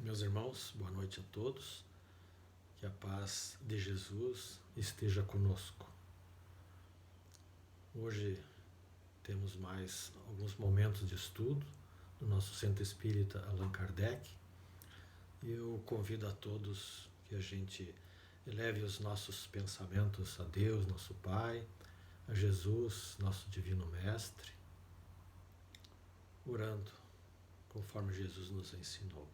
Meus irmãos, boa noite a todos. Que a paz de Jesus esteja conosco. Hoje temos mais alguns momentos de estudo do nosso Centro Espírita Allan Kardec. E eu convido a todos que a gente eleve os nossos pensamentos a Deus, nosso Pai, a Jesus, nosso Divino Mestre, orando conforme Jesus nos ensinou.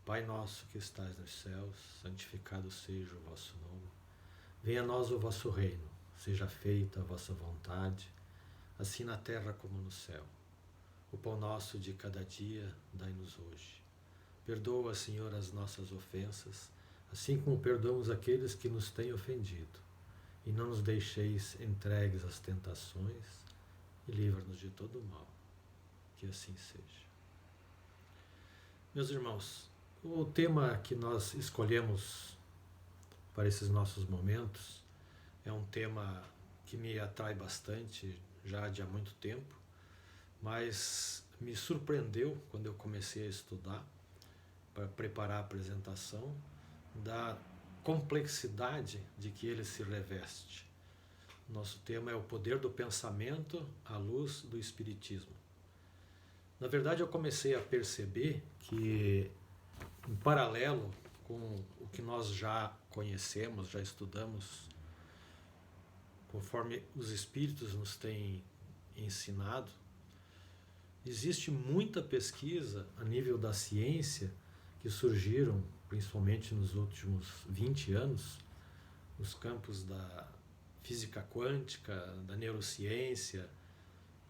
Pai nosso que estais nos céus, santificado seja o vosso nome. Venha a nós o vosso reino, seja feita a vossa vontade, assim na terra como no céu. O pão nosso de cada dia dai-nos hoje. Perdoa, Senhor, as nossas ofensas, assim como perdoamos aqueles que nos têm ofendido. E não nos deixeis entregues às tentações, e livra-nos de todo o mal. Que assim seja. Meus irmãos, o tema que nós escolhemos para esses nossos momentos é um tema que me atrai bastante já de há muito tempo, mas me surpreendeu quando eu comecei a estudar para preparar a apresentação da complexidade de que ele se reveste. Nosso tema é o poder do pensamento à luz do Espiritismo. Na verdade, eu comecei a perceber que, em paralelo com o que nós já conhecemos, já estudamos, conforme os Espíritos nos têm ensinado, existe muita pesquisa a nível da ciência que surgiram, principalmente nos últimos 20 anos, nos campos da física quântica, da neurociência,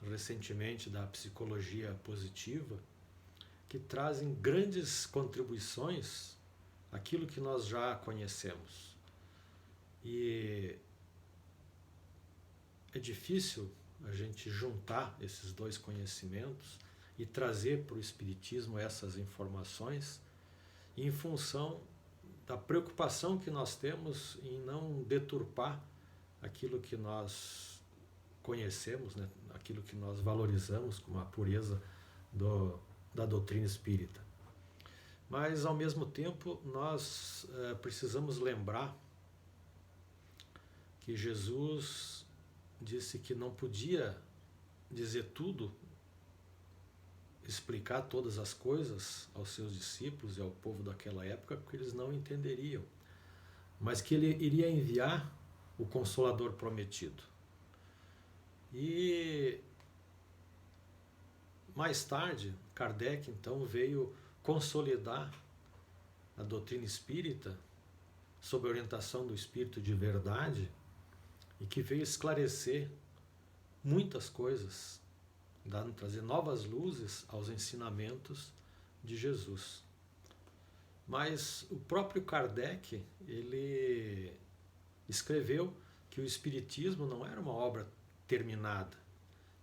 recentemente da psicologia positiva, que trazem grandes contribuições àquilo que nós já conhecemos. E é difícil a gente juntar esses dois conhecimentos e trazer para o Espiritismo essas informações em função da preocupação que nós temos em não deturpar aquilo que nós conhecemos, né? Aquilo que nós valorizamos como a pureza da doutrina espírita. Mas, ao mesmo tempo, nós precisamos lembrar que Jesus disse que não podia dizer tudo, explicar todas as coisas aos seus discípulos e ao povo daquela época, porque eles não entenderiam, mas que ele iria enviar o Consolador prometido. E mais tarde, Kardec então veio consolidar a doutrina espírita sob a orientação do Espírito de Verdade e que veio esclarecer muitas coisas, trazer novas luzes aos ensinamentos de Jesus. Mas o próprio Kardec, ele escreveu que o Espiritismo não era uma obra terminada,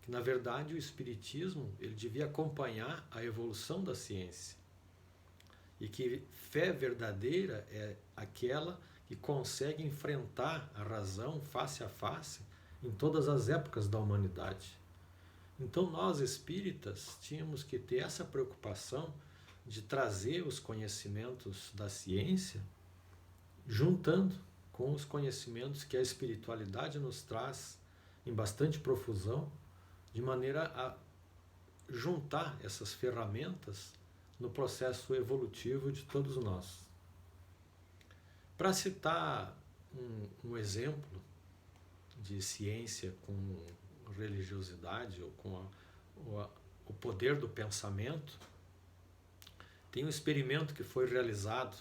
que na verdade o Espiritismo ele devia acompanhar a evolução da ciência e que fé verdadeira é aquela que consegue enfrentar a razão face a face em todas as épocas da humanidade. Então nós espíritas tínhamos que ter essa preocupação de trazer os conhecimentos da ciência juntando com os conhecimentos que a espiritualidade nos traz em bastante profusão, de maneira a juntar essas ferramentas no processo evolutivo de todos nós. Para citar um exemplo de ciência com religiosidade ou com o poder do pensamento, tem um experimento que foi realizado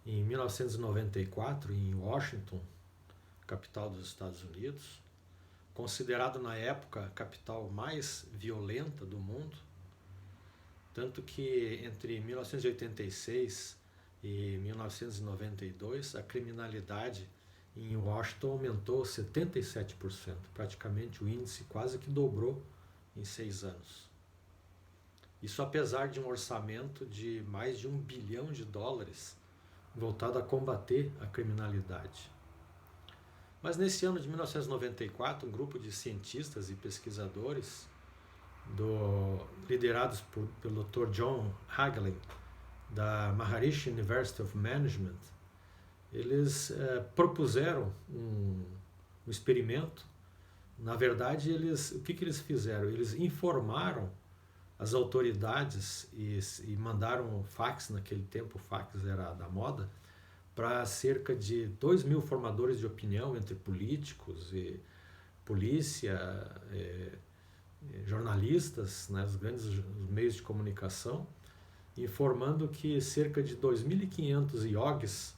em 1994 em Washington, capital dos Estados Unidos, considerado na época a capital mais violenta do mundo, tanto que entre 1986 e 1992 a criminalidade em Washington aumentou 77%, praticamente o índice quase que dobrou em 6 anos. Isso apesar de um orçamento de mais de $1 bilhão voltado a combater a criminalidade. Mas nesse ano de 1994, um grupo de cientistas e pesquisadores liderados pelo Dr. John Hagelin, da Maharishi University of Management, eles propuseram um experimento. Na verdade, o que eles fizeram? Eles informaram as autoridades e mandaram fax. Naquele tempo o fax era da moda, para cerca de 2.000 formadores de opinião, entre políticos e polícia, jornalistas, né, os grandes meios de comunicação, informando que cerca de 2.500 yogis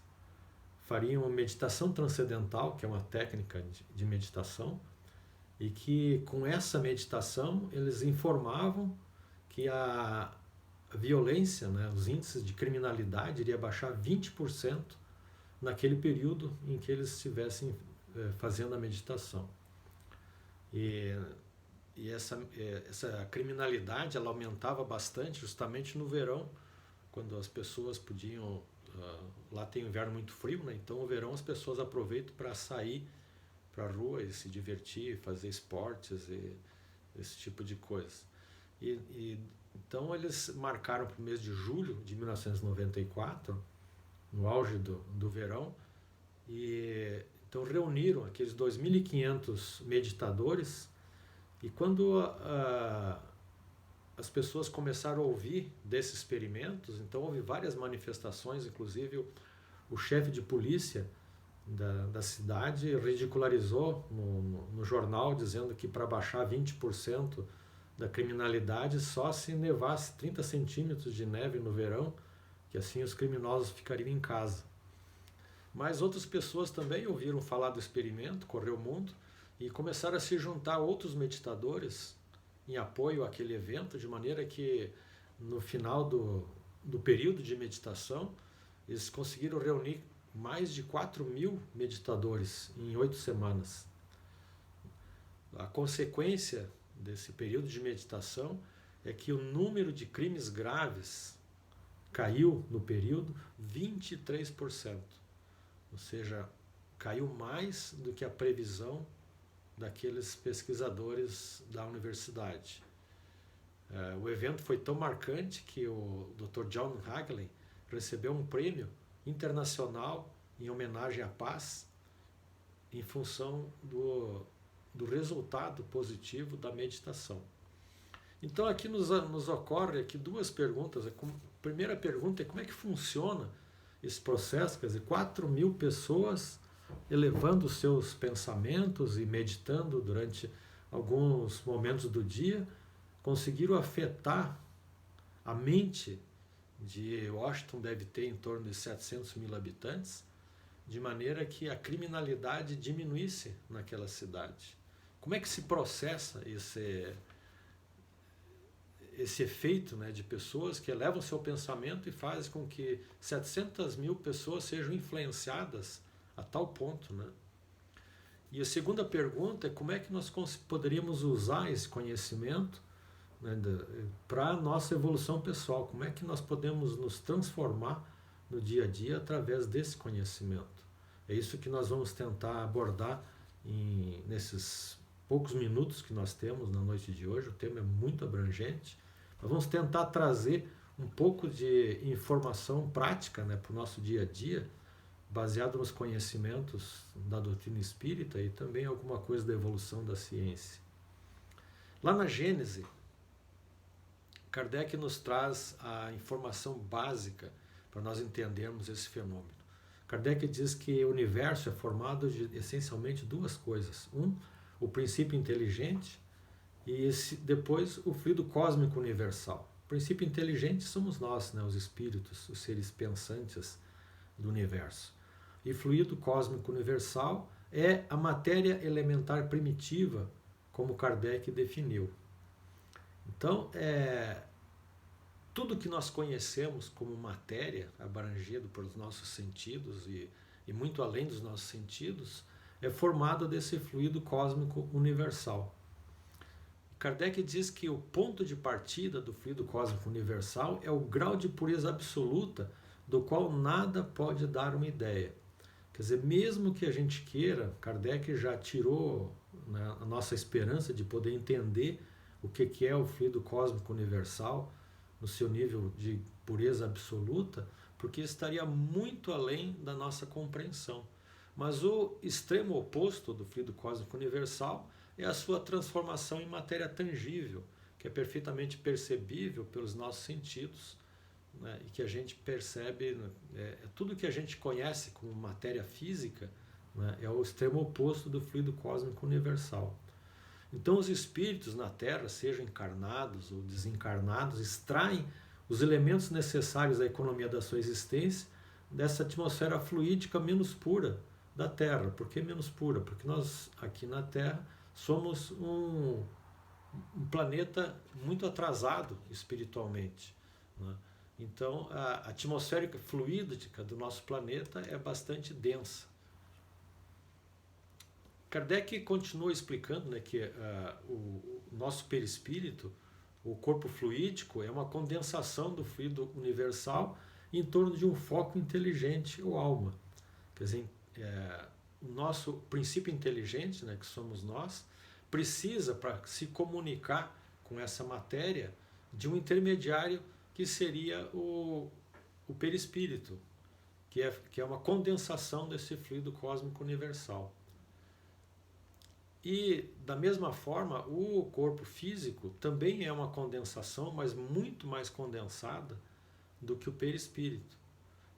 fariam meditação transcendental, que é uma técnica de meditação, e que com essa meditação eles informavam que a violência, né, os índices de criminalidade iria baixar 20% naquele período em que eles estivessem fazendo a meditação. E essa criminalidade ela aumentava bastante justamente no verão, quando as pessoas podiam... lá tem um inverno muito frio, né? Então no verão as pessoas aproveitam para sair para a rua e se divertir, fazer esportes e esse tipo de coisa. Então eles marcaram para o mês de julho de 1994, no auge do verão, e então reuniram aqueles 2.500 meditadores, e quando as pessoas começaram a ouvir desses experimentos, então houve várias manifestações, inclusive o chefe de polícia da cidade ridicularizou no jornal, dizendo que para baixar 20% da criminalidade só se nevasse 30 centímetros de neve no verão, que assim os criminosos ficariam em casa. Mas outras pessoas também ouviram falar do experimento, correu o mundo, e começaram a se juntar outros meditadores em apoio àquele evento, de maneira que no final do período de meditação eles conseguiram reunir mais de 4.000 meditadores em 8 semanas. A consequência desse período de meditação é que o número de crimes graves caiu no período 23%, ou seja, caiu mais do que a previsão daqueles pesquisadores da universidade. O evento foi tão marcante que o Dr. John Hageley recebeu um prêmio internacional em homenagem à paz, em função do resultado positivo da meditação. Então aqui nos ocorre aqui duas perguntas. A primeira pergunta é como é que funciona esse processo, quer dizer, 4.000 pessoas elevando os seus pensamentos e meditando durante alguns momentos do dia, conseguiram afetar a mente de Washington, deve ter em torno de 700.000 habitantes, de maneira que a criminalidade diminuísse naquela cidade. Como é que se processa esse efeito, né, de pessoas que elevam seu pensamento e fazem com que 700.000 pessoas sejam influenciadas a tal ponto, né? E a segunda pergunta é como é que nós poderíamos usar esse conhecimento, né, para a nossa evolução pessoal, como é que nós podemos nos transformar no dia a dia através desse conhecimento. É isso que nós vamos tentar abordar nesses poucos minutos que nós temos na noite de hoje. O tema é muito abrangente. Nós vamos tentar trazer um pouco de informação prática, né, para o nosso dia a dia, baseado nos conhecimentos da doutrina espírita e também alguma coisa da evolução da ciência. Lá na Gênese, Kardec nos traz a informação básica para nós entendermos esse fenômeno. Kardec diz que o universo é formado de essencialmente duas coisas. O princípio inteligente e depois o fluido cósmico universal. O princípio inteligente somos nós, né, os espíritos, os seres pensantes do universo. E fluido cósmico universal é a matéria elementar primitiva, como Kardec definiu. Então, tudo que nós conhecemos como matéria, abrangido pelos nossos sentidos e muito além dos nossos sentidos, é formado desse fluido cósmico universal. Kardec diz que o ponto de partida do fluido cósmico universal é o grau de pureza absoluta do qual nada pode dar uma ideia. Quer dizer, mesmo que a gente queira, Kardec já tirou, né, a nossa esperança de poder entender o que é o fluido cósmico universal, no seu nível de pureza absoluta, porque estaria muito além da nossa compreensão. Mas o extremo oposto do fluido cósmico universal é a sua transformação em matéria tangível, que é perfeitamente percebível pelos nossos sentidos, né, e que a gente percebe, tudo que a gente conhece como matéria física, né, é o extremo oposto do fluido cósmico universal. Então os espíritos na Terra, sejam encarnados ou desencarnados, extraem os elementos necessários à economia da sua existência dessa atmosfera fluídica menos pura da Terra. Por que menos pura? Porque nós aqui na Terra somos um planeta muito atrasado espiritualmente, né? Então a atmosfera fluídica do nosso planeta é bastante densa. Kardec continua explicando, né, que o nosso perispírito, o corpo fluídico, é uma condensação do fluido universal em torno de um foco inteligente ou alma. Quer dizer, o nosso princípio inteligente, né, que somos nós, precisa, para se comunicar com essa matéria, de um intermediário que seria o perispírito, que é uma condensação desse fluido cósmico universal. E, da mesma forma, o corpo físico também é uma condensação, mas muito mais condensada do que o perispírito.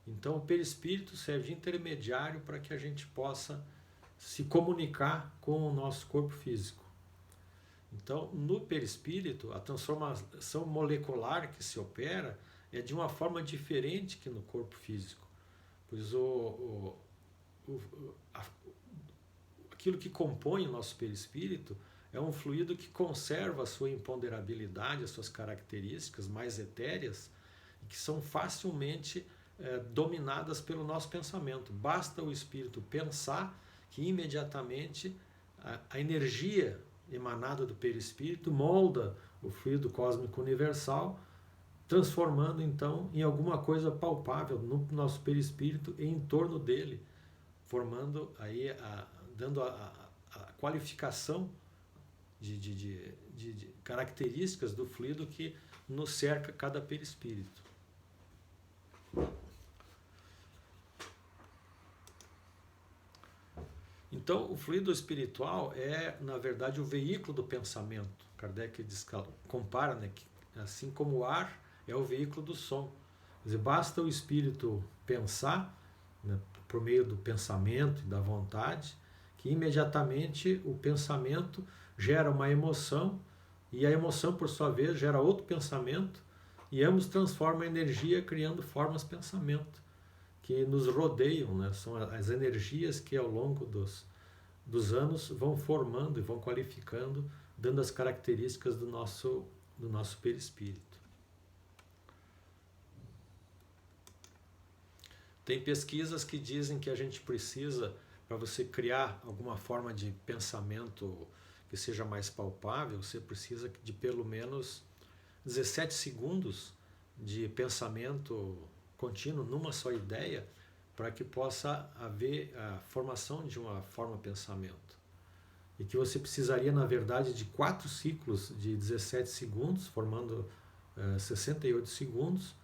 Então, o perispírito serve de intermediário para que a gente possa se comunicar com o nosso corpo físico. Então, no perispírito, a transformação molecular que se opera é de uma forma diferente que no corpo físico, pois aquilo que compõe o nosso perispírito é um fluido que conserva a sua imponderabilidade, as suas características mais etéreas, e que são facilmente dominadas pelo nosso pensamento. Basta o espírito pensar que imediatamente a energia emanada do perispírito molda o fluido cósmico universal, transformando então em alguma coisa palpável no nosso perispírito e em torno dele, formando aí dando a qualificação de características do fluido que nos cerca cada perispírito. Então, o fluido espiritual é, na verdade, o veículo do pensamento. Kardec compara, né, que assim como o ar é o veículo do som. Quer dizer, basta o espírito pensar, né, por meio do pensamento e da vontade, que imediatamente o pensamento gera uma emoção, e a emoção, por sua vez, gera outro pensamento, e ambos transformam a energia, criando formas de pensamento que nos rodeiam, né? São as energias que ao longo dos anos vão formando e vão qualificando, dando as características do nosso perispírito. Tem pesquisas que dizem que a gente precisa, para você criar alguma forma de pensamento que seja mais palpável, você precisa de pelo menos 17 segundos de pensamento contínuo numa só ideia, para que possa haver a formação de uma forma de pensamento. E que você precisaria, na verdade, de 4 ciclos de 17 segundos, formando 68 segundos,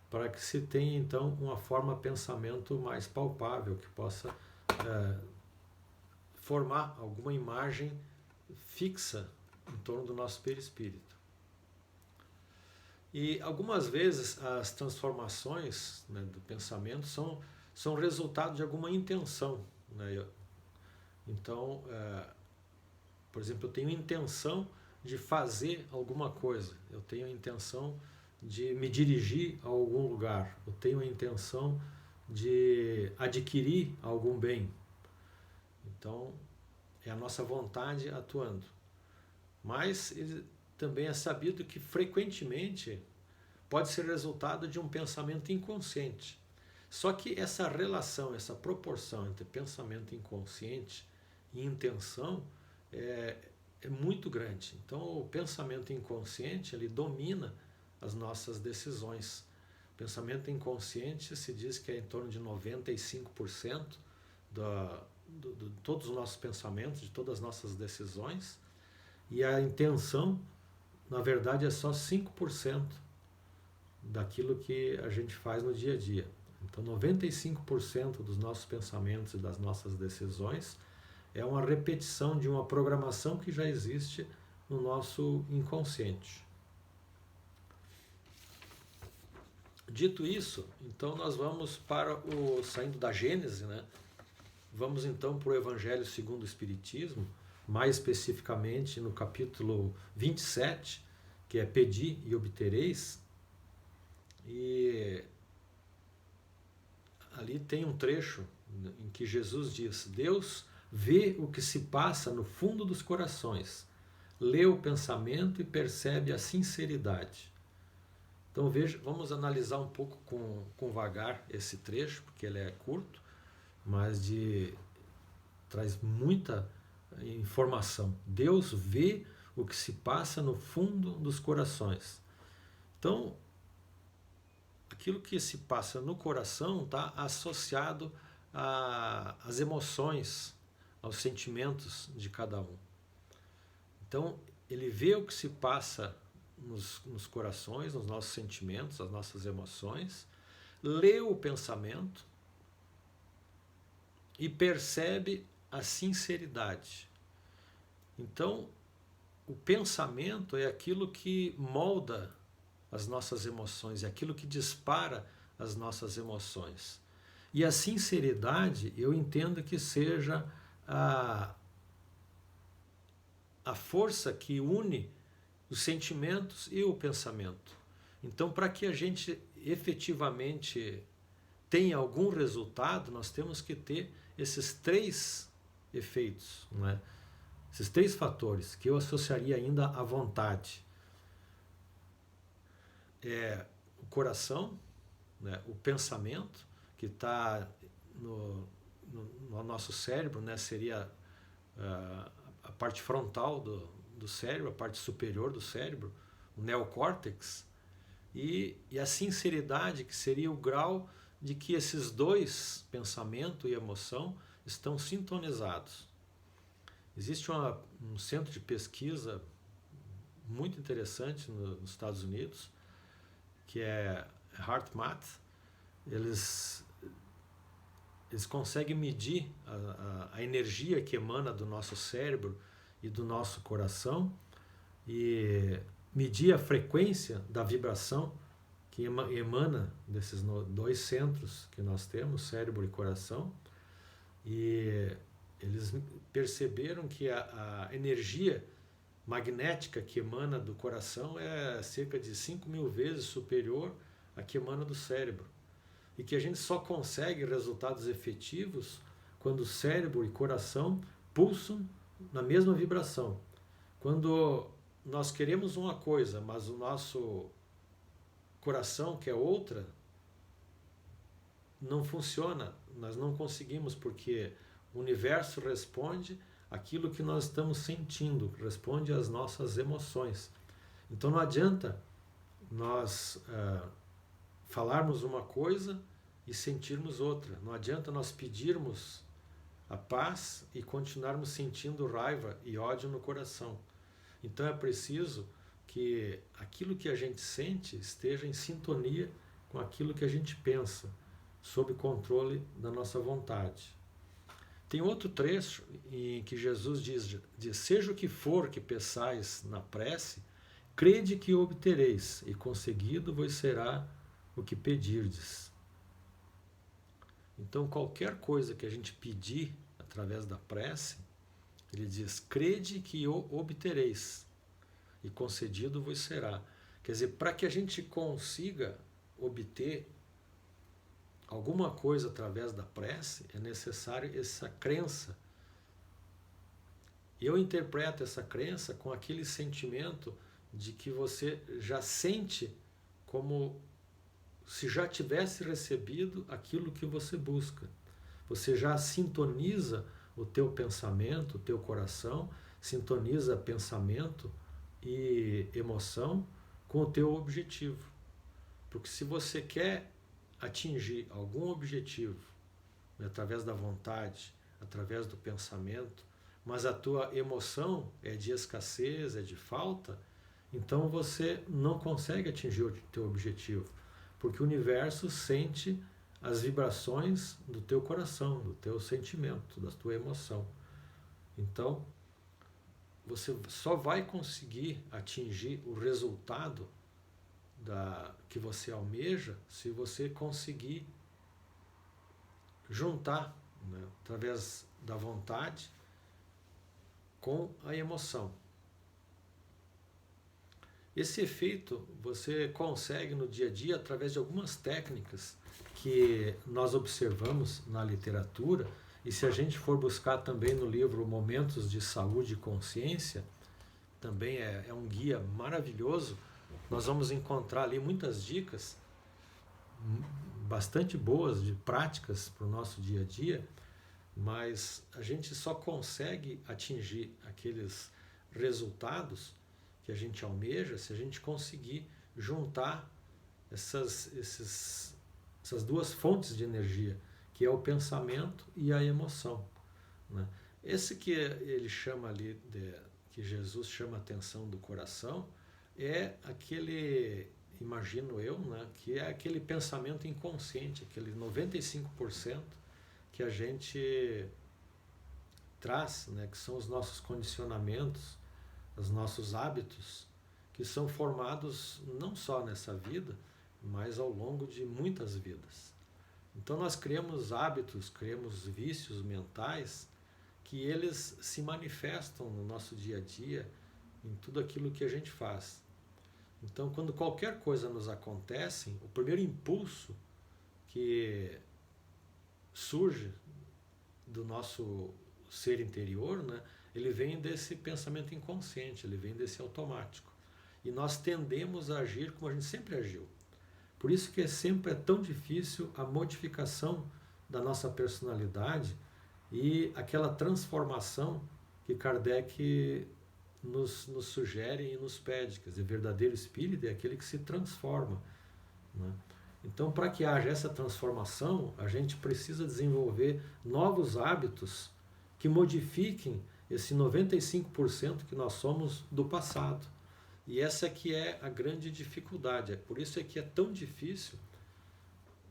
para que se tenha, então, uma forma de pensamento mais palpável, que possa formar alguma imagem fixa em torno do nosso perispírito. E algumas vezes as transformações, né, do pensamento são resultado de alguma intenção, né? Então, por exemplo, eu tenho intenção de fazer alguma coisa, eu tenho a intenção de me dirigir a algum lugar, eu tenho a intenção de adquirir algum bem. Então, é a nossa vontade atuando. Mas também é sabido que frequentemente pode ser resultado de um pensamento inconsciente. Só que essa relação, essa proporção entre pensamento inconsciente e intenção é muito grande. Então, o pensamento inconsciente, ele domina as nossas decisões. O pensamento inconsciente se diz que é em torno de 95% de todos os nossos pensamentos, de todas as nossas decisões, e a intenção, na verdade, é só 5%. daquilo que a gente faz no dia a dia. Então, 95% dos nossos pensamentos e das nossas decisões é uma repetição de uma programação que já existe no nosso inconsciente. Dito isso, então nós vamos para saindo da Gênese, né? Vamos então para o Evangelho segundo o Espiritismo, mais especificamente no capítulo 27, que é Pedi e obtereis. E ali tem um trecho em que Jesus diz: Deus vê o que se passa no fundo dos corações, lê o pensamento e percebe a sinceridade. Então vamos analisar um pouco com vagar esse trecho, porque ele é curto, mas traz muita informação. Deus vê o que se passa no fundo dos corações. Então, aquilo que se passa no coração está associado às emoções, aos sentimentos de cada um. Então, ele vê o que se passa nos corações, nos nossos sentimentos, as nossas emoções, lê o pensamento e percebe a sinceridade. Então, o pensamento é aquilo que molda as nossas emoções, é aquilo que dispara as nossas emoções. E a sinceridade, eu entendo que seja a força que une os sentimentos e o pensamento. Então, para que a gente efetivamente tenha algum resultado, nós temos que ter esses 3 efeitos, não é? Esses 3 fatores que eu associaria ainda à vontade. É o coração, né? O pensamento, que está no nosso cérebro, né? Seria a parte frontal do cérebro, a parte superior do cérebro, o neocórtex, e a sinceridade, que seria o grau de que esses 2, pensamento e emoção, estão sintonizados. Existe um centro de pesquisa muito interessante nos Estados Unidos, que é HeartMath. Eles conseguem medir a energia que emana do nosso cérebro e do nosso coração e medir a frequência da vibração que emana desses 2 centros que nós temos, cérebro e coração. E eles perceberam que a energia magnética que emana do coração é cerca de 5.000 vezes superior à que emana do cérebro. E que a gente só consegue resultados efetivos quando o cérebro e coração pulsam na mesma vibração. Quando nós queremos uma coisa, mas o nosso coração quer outra, não funciona, nós não conseguimos, porque o universo responde aquilo que nós estamos sentindo, responde às nossas emoções. Então não adianta nós falarmos uma coisa e sentirmos outra. Não adianta nós pedirmos a paz e continuarmos sentindo raiva e ódio no coração. Então é preciso que aquilo que a gente sente esteja em sintonia com aquilo que a gente pensa, sob controle da nossa vontade. Tem outro trecho em que Jesus diz: seja o que for que peçais na prece, crede que obtereis, e conseguido vos será o que pedirdes. Então, qualquer coisa que a gente pedir através da prece, ele diz: crede que o obtereis, e concedido vos será. Quer dizer, para que a gente consiga obter alguma coisa através da prece, é necessário essa crença. Eu interpreto essa crença com aquele sentimento de que você já sente como se já tivesse recebido aquilo que você busca. Você já sintoniza o teu pensamento, o teu coração, sintoniza pensamento e emoção com o teu objetivo. Porque se você quer atingir algum objetivo, né, através da vontade, através do pensamento, mas a tua emoção é de escassez, é de falta, então você não consegue atingir o teu objetivo, porque o universo sente as vibrações do teu coração, do teu sentimento, da tua emoção. Então, você só vai conseguir atingir o resultado que você almeja se você conseguir juntar, né, através da vontade com a emoção. Esse efeito você consegue no dia a dia através de algumas técnicas que nós observamos na literatura, e se a gente for buscar também no livro Momentos de Saúde e Consciência, também é um guia maravilhoso. Nós vamos encontrar ali muitas dicas bastante boas de práticas para o nosso dia a dia, mas a gente só consegue atingir aqueles resultados que a gente almeja se a gente conseguir juntar essas duas fontes de energia, que é o pensamento e a emoção, né? Esse que ele chama ali, que Jesus chama a atenção do coração, é aquele, imagino eu, né, que é aquele pensamento inconsciente, aquele 95% que a gente traz, né, que são os nossos condicionamentos, os nossos hábitos, que são formados não só nessa vida, mas ao longo de muitas vidas. Então nós criamos hábitos, criamos vícios mentais que eles se manifestam no nosso dia a dia, em tudo aquilo que a gente faz. Então, quando qualquer coisa nos acontece, o primeiro impulso que surge do nosso ser interior, né, ele vem desse pensamento inconsciente, ele vem desse automático. E nós tendemos a agir como a gente sempre agiu. Por isso que sempre é tão difícil a modificação da nossa personalidade e aquela transformação que Kardec nos sugere e nos pede. Quer dizer, verdadeiro espírito é aquele que se transforma, né? Então, para que haja essa transformação, a gente precisa desenvolver novos hábitos que modifiquem esse 95% que nós somos do passado. E essa que é a grande dificuldade. É por isso é que é tão difícil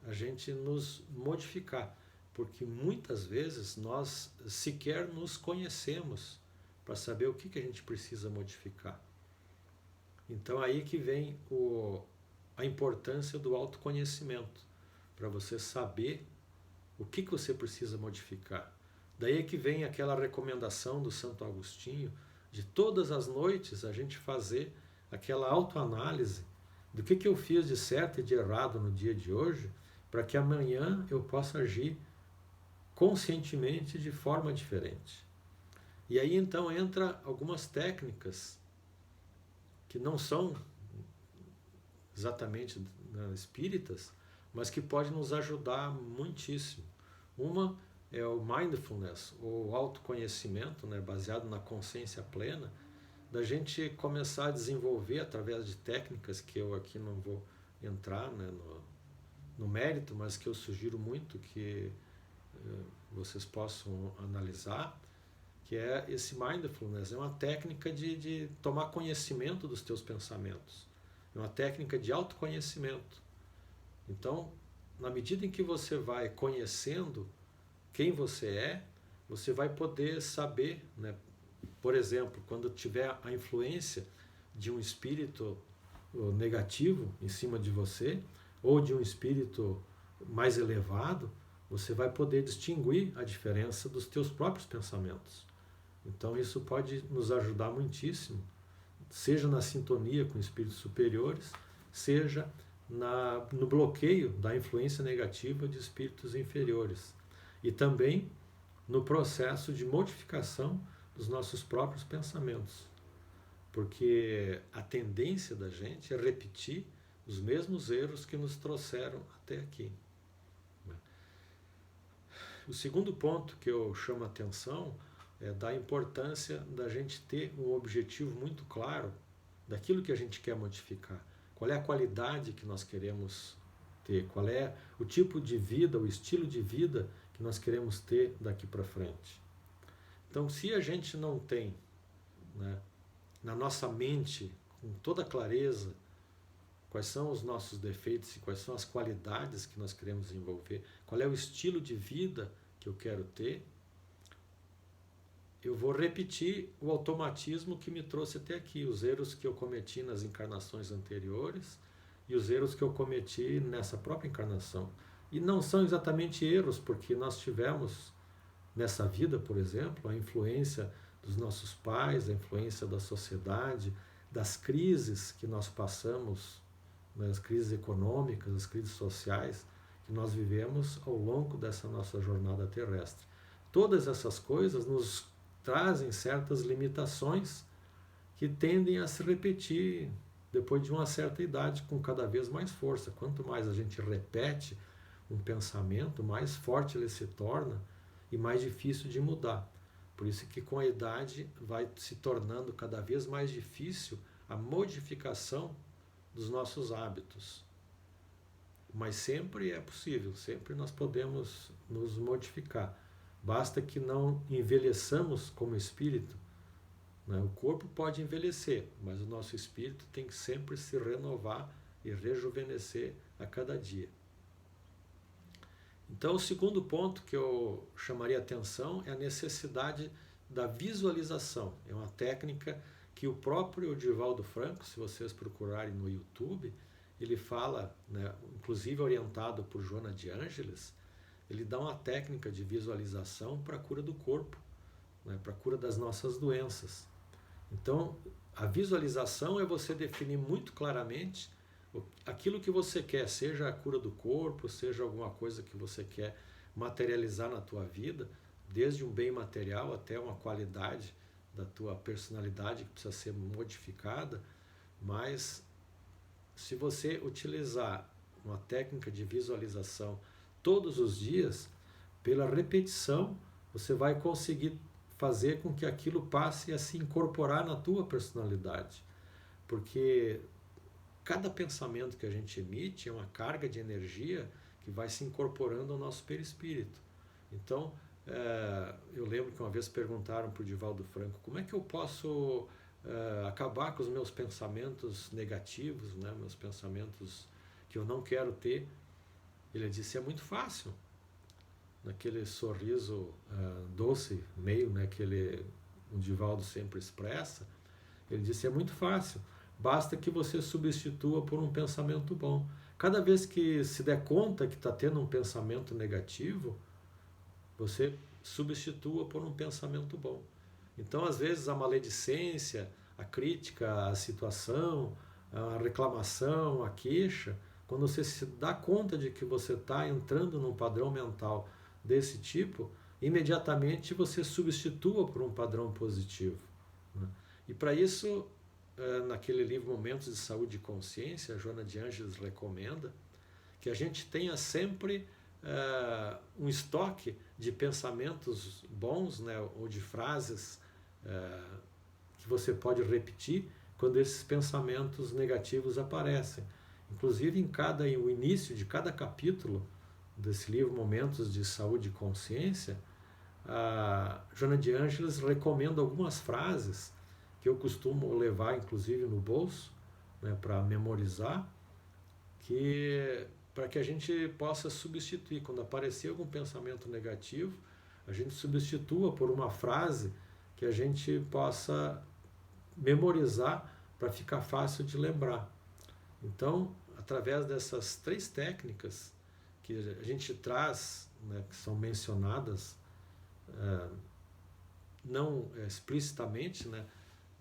a gente nos modificar, porque muitas vezes nós sequer nos conhecemos para saber o que a gente precisa modificar. Então aí que vem a importância do autoconhecimento, para você saber o que você precisa modificar. Daí é que vem aquela recomendação do Santo Agostinho de todas as noites a gente fazer aquela autoanálise do que eu fiz de certo e de errado no dia de hoje, para que amanhã eu possa agir conscientemente de forma diferente. E aí então entra algumas técnicas que não são exatamente espíritas, mas que podem nos ajudar muitíssimo. Uma é o mindfulness, ou autoconhecimento, né, baseado na consciência plena, da gente começar a desenvolver através de técnicas que eu aqui não vou entrar, né, no mérito, mas que eu sugiro muito que vocês possam analisar, que é esse mindfulness. É uma técnica de tomar conhecimento dos teus pensamentos. É uma técnica de autoconhecimento. Então, na medida em que você vai conhecendo quem você é, você vai poder saber, né? Por exemplo, quando tiver a influência de um espírito negativo em cima de você, ou de um espírito mais elevado, você vai poder distinguir a diferença dos teus próprios pensamentos. Então isso pode nos ajudar muitíssimo, seja na sintonia com espíritos superiores, seja no bloqueio da influência negativa de espíritos inferiores. E também no processo de modificação dos nossos próprios pensamentos. Porque a tendência da gente é repetir os mesmos erros que nos trouxeram até aqui. O segundo ponto que eu chamo a atenção é da importância da gente ter um objetivo muito claro daquilo que a gente quer modificar. Qual é a qualidade que nós queremos ter? Qual é o tipo de vida, o estilo de vida que nós queremos ter daqui para frente? Então, se a gente não tem, né, na nossa mente, com toda clareza quais são os nossos defeitos e quais são as qualidades que nós queremos desenvolver, qual é o estilo de vida que eu quero ter, eu vou repetir o automatismo que me trouxe até aqui, os erros que eu cometi nas encarnações anteriores e os erros que eu cometi nessa própria encarnação. E não são exatamente erros, porque nós tivemos nessa vida, por exemplo, a influência dos nossos pais, a influência da sociedade, das crises que nós passamos, as crises econômicas, as crises sociais que nós vivemos ao longo dessa nossa jornada terrestre. Todas essas coisas nos trazem certas limitações que tendem a se repetir depois de uma certa idade com cada vez mais força. Quanto mais a gente repete um pensamento, mais forte ele se torna e mais difícil de mudar. Por isso que com a idade vai se tornando cada vez mais difícil a modificação dos nossos hábitos. Mas sempre é possível, sempre nós podemos nos modificar. Basta que não envelheçamos como espírito. Né? O corpo pode envelhecer, mas o nosso espírito tem que sempre se renovar e rejuvenescer a cada dia. Então, o segundo ponto que eu chamaria atenção é a necessidade da visualização. É uma técnica que o próprio Divaldo Franco, se vocês procurarem no YouTube, ele fala, né, inclusive orientado por Joana de Ângeles, ele dá uma técnica de visualização para a cura do corpo, né, para a cura das nossas doenças. Então, a visualização é você definir muito claramente aquilo que você quer, seja a cura do corpo, seja alguma coisa que você quer materializar na tua vida, desde um bem material até uma qualidade da tua personalidade que precisa ser modificada, mas se você utilizar uma técnica de visualização todos os dias, pela repetição, você vai conseguir fazer com que aquilo passe a se incorporar na tua personalidade. Porque cada pensamento que a gente emite é uma carga de energia que vai se incorporando ao nosso perispírito. Então, eu lembro que uma vez perguntaram para o Divaldo Franco, como é que eu posso acabar com os meus pensamentos negativos, né, meus pensamentos que eu não quero ter? Ele disse, é muito fácil. Naquele sorriso doce, meio, né, que o Divaldo sempre expressa, ele disse, é muito fácil. Basta que você substitua por um pensamento bom. Cada vez que se der conta que está tendo um pensamento negativo, você substitua por um pensamento bom. Então, às vezes, a maledicência, a crítica, a situação, a reclamação, a queixa, quando você se dá conta de que você está entrando num padrão mental desse tipo, imediatamente você substitua por um padrão positivo. Né? E para isso, naquele livro Momentos de Saúde e Consciência, a Joana de Ângeles recomenda que a gente tenha sempre um estoque de pensamentos bons, né, ou de frases que você pode repetir quando esses pensamentos negativos aparecem. Inclusive, o início de cada capítulo desse livro Momentos de Saúde e Consciência, a Joana de Ângeles recomenda algumas frases que eu costumo levar, inclusive, no bolso, né, para memorizar, para que a gente possa substituir. Quando aparecer algum pensamento negativo, a gente substitua por uma frase que a gente possa memorizar para ficar fácil de lembrar. Então, através dessas 3 técnicas que a gente traz, né, que são mencionadas não explicitamente, né,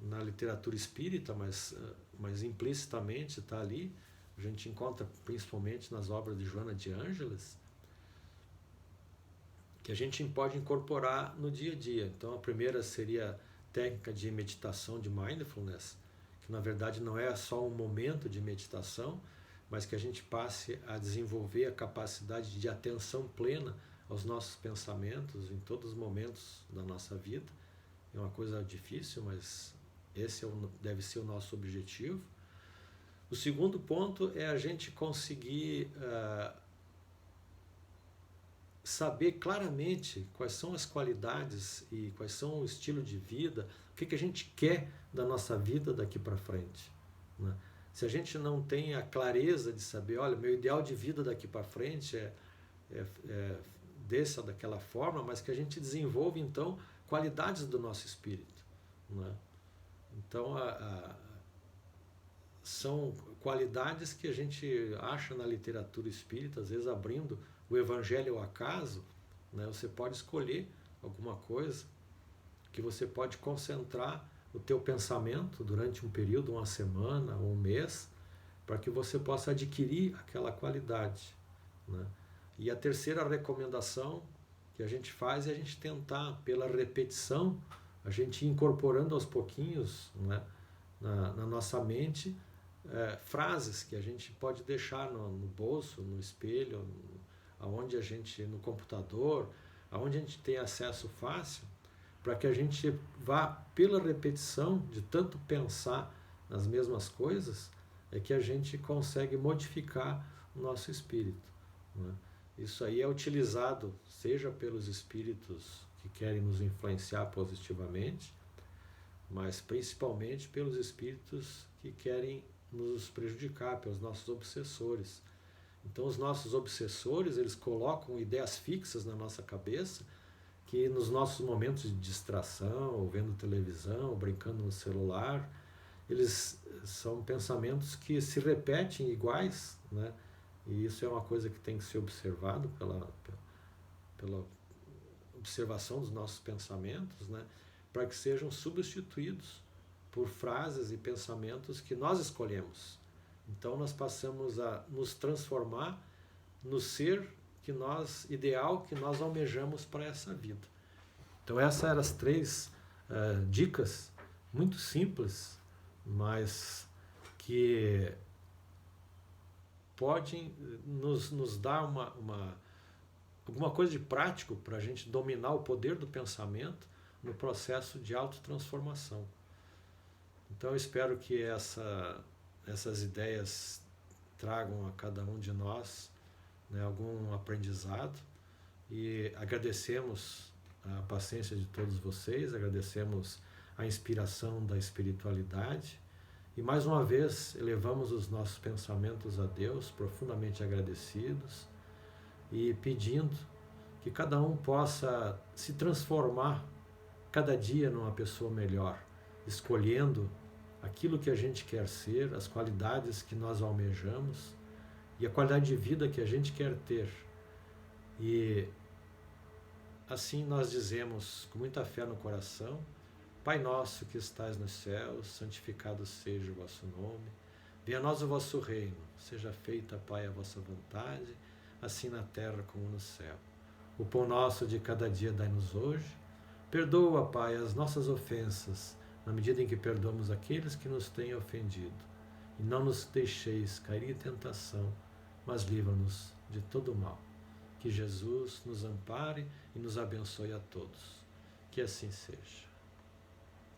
na literatura espírita, mas implicitamente está ali, a gente encontra principalmente nas obras de Joana de Ângeles, que a gente pode incorporar no dia a dia. Então, a primeira seria a técnica de meditação de mindfulness, que na verdade não é só um momento de meditação, mas que a gente passe a desenvolver a capacidade de atenção plena aos nossos pensamentos em todos os momentos da nossa vida. É uma coisa difícil, mas esse deve ser o nosso objetivo. O segundo ponto é a gente conseguir saber claramente quais são as qualidades e quais são o estilo de vida, o que a gente quer da nossa vida daqui para frente. né? Se a gente não tem a clareza de saber, olha, meu ideal de vida daqui para frente é dessa, daquela forma, mas que a gente desenvolve, então, qualidades do nosso espírito, né? Então, são qualidades que a gente acha na literatura espírita, às vezes abrindo o Evangelho ao acaso, né? Você pode escolher alguma coisa que você pode concentrar o teu pensamento durante um período, uma semana, um mês, para que você possa adquirir aquela qualidade, né? E a terceira recomendação que a gente faz é a gente tentar, pela repetição, a gente ir incorporando aos pouquinhos, né, na nossa mente, frases que a gente pode deixar no bolso, no espelho, aonde a gente, no computador, aonde a gente tem acesso fácil, para que a gente vá pela repetição de tanto pensar nas mesmas coisas, é que a gente consegue modificar o nosso espírito, né? Isso aí é utilizado seja pelos espíritos que querem nos influenciar positivamente, mas principalmente pelos espíritos que querem nos prejudicar, pelos nossos obsessores. Então os nossos obsessores, eles colocam ideias fixas na nossa cabeça, que nos nossos momentos de distração, ou vendo televisão, ou brincando no celular, eles são pensamentos que se repetem iguais, né? E isso é uma coisa que tem que ser observado pela observação dos nossos pensamentos, né? Para que sejam substituídos por frases e pensamentos que nós escolhemos. Então nós passamos a nos transformar no ser ideal que nós almejamos para essa vida. Então essas eram as 3 dicas muito simples, mas que podem nos dar alguma coisa de prático para a gente dominar o poder do pensamento no processo de autotransformação. Então eu espero que essas ideias tragam a cada um de nós, né, algum aprendizado, e agradecemos a paciência de todos vocês, agradecemos a inspiração da espiritualidade e mais uma vez elevamos os nossos pensamentos a Deus, profundamente agradecidos e pedindo que cada um possa se transformar cada dia numa pessoa melhor, escolhendo aquilo que a gente quer ser, as qualidades que nós almejamos e a qualidade de vida que a gente quer ter. E assim nós dizemos com muita fé no coração: Pai nosso que estais nos céus, santificado seja o vosso nome. Venha a nós o vosso reino. Seja feita, Pai, a vossa vontade, assim na terra como no céu. O pão nosso de cada dia dai-nos hoje. Perdoa, Pai, as nossas ofensas, na medida em que perdoamos aqueles que nos têm ofendido. E não nos deixeis cair em tentação, mas livra-nos de todo mal. Que Jesus nos ampare e nos abençoe a todos. Que assim seja.